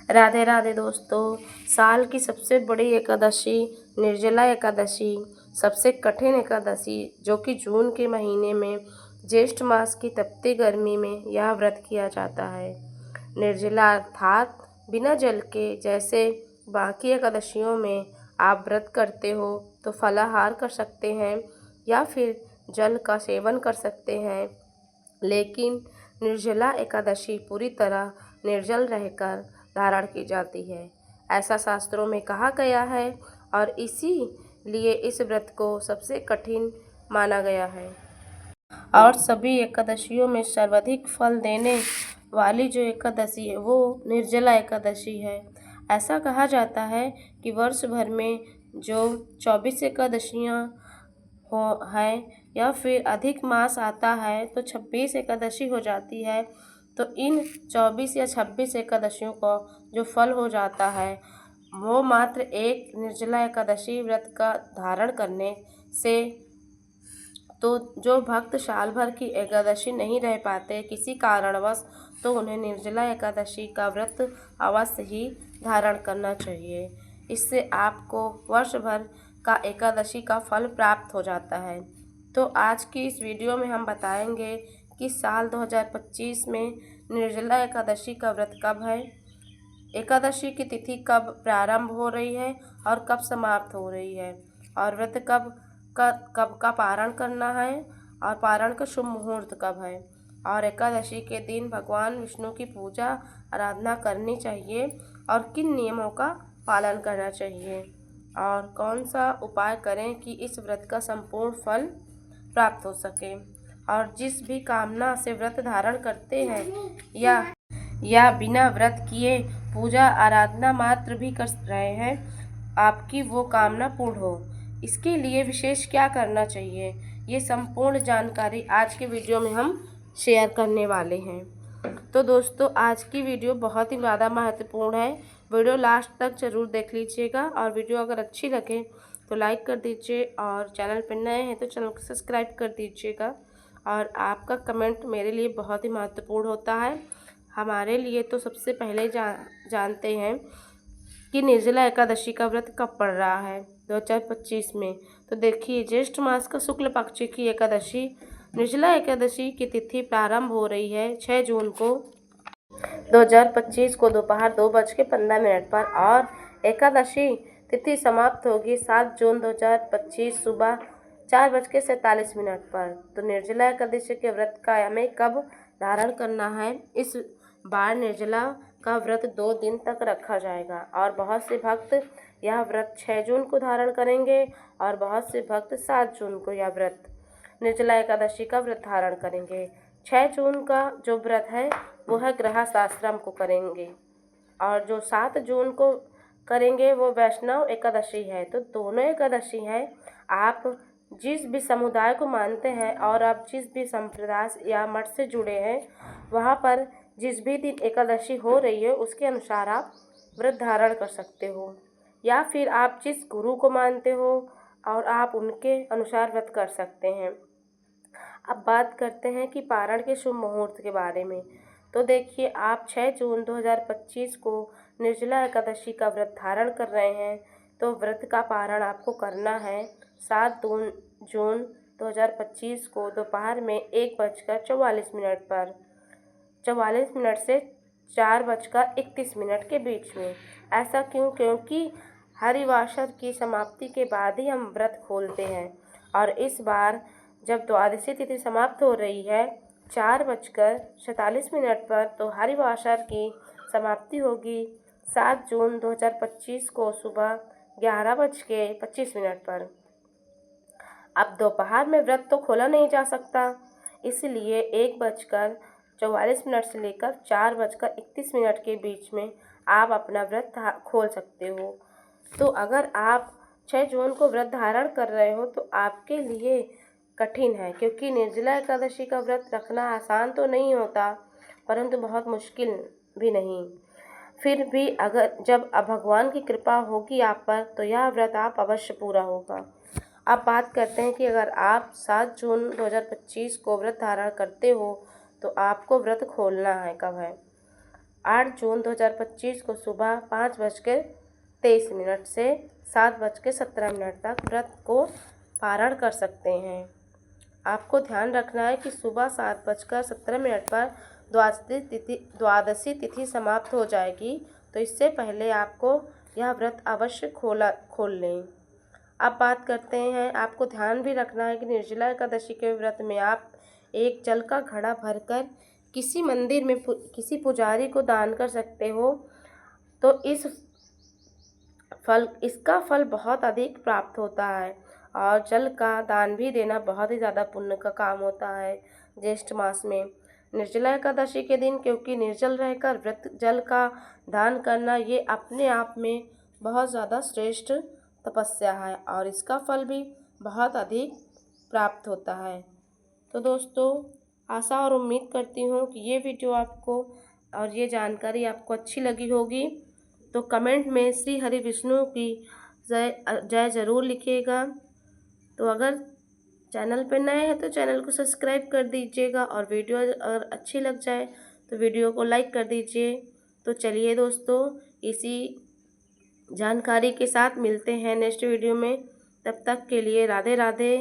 राधे राधे दोस्तों। साल की सबसे बड़ी एकादशी निर्जला एकादशी, सबसे कठिन एकादशी जो कि जून के महीने में ज्येष्ठ मास की तपती गर्मी में यह व्रत किया जाता है। निर्जला अर्थात बिना जल के। जैसे बाकी एकादशियों में आप व्रत करते हो तो फलाहार कर सकते हैं या फिर जल का सेवन कर सकते हैं, लेकिन निर्जला एकादशी पूरी तरह निर्जल रहकर धारण की जाती है, ऐसा शास्त्रों में कहा गया है और इसीलिए इस व्रत को सबसे कठिन माना गया है। और सभी एकादशियों में सर्वाधिक फल देने वाली जो एकादशी है वो निर्जला एकादशी है। ऐसा कहा जाता है कि वर्ष भर में जो 24 एकादशियाँ हो है या फिर अधिक मास आता है तो 26 एकादशी हो जाती है। तो इन 24 या 26 एकादशियों का जो फल हो जाता है वो मात्र एक निर्जला एकादशी व्रत का धारण करने से। तो जो भक्त साल भर की एकादशी नहीं रह पाते किसी कारणवश, तो उन्हें निर्जला एकादशी का व्रत अवश्य ही धारण करना चाहिए। इससे आपको वर्ष भर का एकादशी का फल प्राप्त हो जाता है। तो आज की इस वीडियो में हम बताएंगे कि साल 2025 में निर्जला एकादशी का व्रत कब है, एकादशी की तिथि कब प्रारंभ हो रही है और कब समाप्त हो रही है, और व्रत कब का पारण करना है और पारण का शुभ मुहूर्त कब है, और एकादशी के दिन भगवान विष्णु की पूजा आराधना करनी चाहिए और किन नियमों का पालन करना चाहिए, और कौन सा उपाय करें कि इस व्रत का संपूर्ण फल प्राप्त हो सके। और जिस भी कामना से व्रत धारण करते हैं या बिना व्रत किए पूजा आराधना मात्र भी कर रहे हैं, आपकी वो कामना पूर्ण हो, इसके लिए विशेष क्या करना चाहिए, ये संपूर्ण जानकारी आज के वीडियो में हम शेयर करने वाले हैं। तो दोस्तों आज की वीडियो बहुत ही ज़्यादा महत्वपूर्ण है, वीडियो लास्ट तक ज़रूर देख लीजिएगा। और वीडियो अगर अच्छी लगे तो लाइक कर दीजिए और चैनल पर नए हैं तो चैनल को सब्सक्राइब कर दीजिएगा। और आपका कमेंट मेरे लिए बहुत ही महत्वपूर्ण होता है। हमारे लिए तो सबसे पहले जानते हैं कि निर्जला एकादशी का व्रत कब पड़ रहा है 2025 में। तो देखिए, ज्येष्ठ मास का शुक्ल पक्ष की एकादशी निर्जला एकादशी की तिथि प्रारंभ हो रही है 6 जून को 2025 को दोपहर 2:15 पर और एकादशी तिथि समाप्त होगी 7 जून 2025 सुबह 4:47 पर। तो निर्जला एकादशी के व्रत का हमें कब धारण करना है, इस बार निर्जला का व्रत 2 दिन तक रखा जाएगा और बहुत से भक्त यह व्रत 6 जून को धारण करेंगे और बहुत से भक्त 7 जून को यह व्रत निर्जला एकादशी का व्रत धारण करेंगे। 6 जून का जो व्रत है वो है गृहस्थाश्रम को करेंगे और जो 7 जून को करेंगे वो वैष्णव एकादशी है। तो दोनों एकादशी है, आप जिस भी समुदाय को मानते हैं और आप जिस भी संप्रदाय या मठ से जुड़े हैं, वहाँ पर जिस भी दिन एकादशी हो रही है उसके अनुसार आप व्रत धारण कर सकते हो, या फिर आप जिस गुरु को मानते हो और आप उनके अनुसार व्रत कर सकते हैं। अब बात करते हैं कि पारण के शुभ मुहूर्त के बारे में। तो देखिए, आप 6 जून 2025 को निर्जला एकादशी का व्रत धारण कर रहे हैं तो व्रत का पारण आपको करना है 7 जून 2025 को दोपहर में 1:44 पर, 44 मिनट से 4:31 के बीच में। ऐसा क्यों? क्योंकि हरिवासर की समाप्ति के बाद ही हम व्रत खोलते हैं और इस बार जब द्वादशी तिथि समाप्त हो रही है 4:47 पर, तो हरिवासर की समाप्ति होगी 7 जून 2025 को सुबह 11:25 पर। अब दोपहर में व्रत तो खोला नहीं जा सकता, इसलिए 1:44 से लेकर 4:31 के बीच में आप अपना व्रत खोल सकते हो। तो अगर आप 6 जून को व्रत धारण कर रहे हो तो आपके लिए कठिन है, क्योंकि निर्जला एकादशी का व्रत रखना आसान तो नहीं होता परंतु बहुत मुश्किल भी नहीं। फिर भी अगर जब भगवान की कृपा होगी आप पर तो यह व्रत आप अवश्य पूरा होगा। अब बात करते हैं कि अगर आप 7 जून 2025 को व्रत धारण करते हो तो आपको व्रत खोलना है कब है। 8 जून 2025 को सुबह 5:23 से 7:17 तक व्रत को पारण कर सकते हैं। आपको ध्यान रखना है कि सुबह 7:17 पर द्वादशी तिथि समाप्त हो जाएगी, तो इससे पहले आपको यह व्रत अवश्य खोल लें। अब बात करते हैं, आपको ध्यान भी रखना है कि निर्जला एकादशी के व्रत में आप एक जल का घड़ा भरकर किसी मंदिर में किसी पुजारी को दान कर सकते हो, तो इसका फल बहुत अधिक प्राप्त होता है। और जल का दान भी देना बहुत ही ज़्यादा पुण्य का काम होता है ज्येष्ठ मास में निर्जला एकादशी के दिन, क्योंकि निर्जल रहकर व्रत जल का दान करना ये अपने आप में बहुत ज़्यादा श्रेष्ठ तपस्या है और इसका फल भी बहुत अधिक प्राप्त होता है। तो दोस्तों, आशा और उम्मीद करती हूँ कि ये वीडियो आपको और ये जानकारी आपको अच्छी लगी होगी। तो कमेंट में श्री हरि विष्णु की जय ज़रूर लिखिएगा। तो अगर चैनल पर नए हैं तो चैनल को सब्सक्राइब कर दीजिएगा और वीडियो अगर अच्छी लग जाए तो वीडियो को लाइक कर दीजिए। तो चलिए दोस्तों, इसी जानकारी के साथ मिलते हैं नेक्स्ट वीडियो में। तब तक के लिए राधे राधे।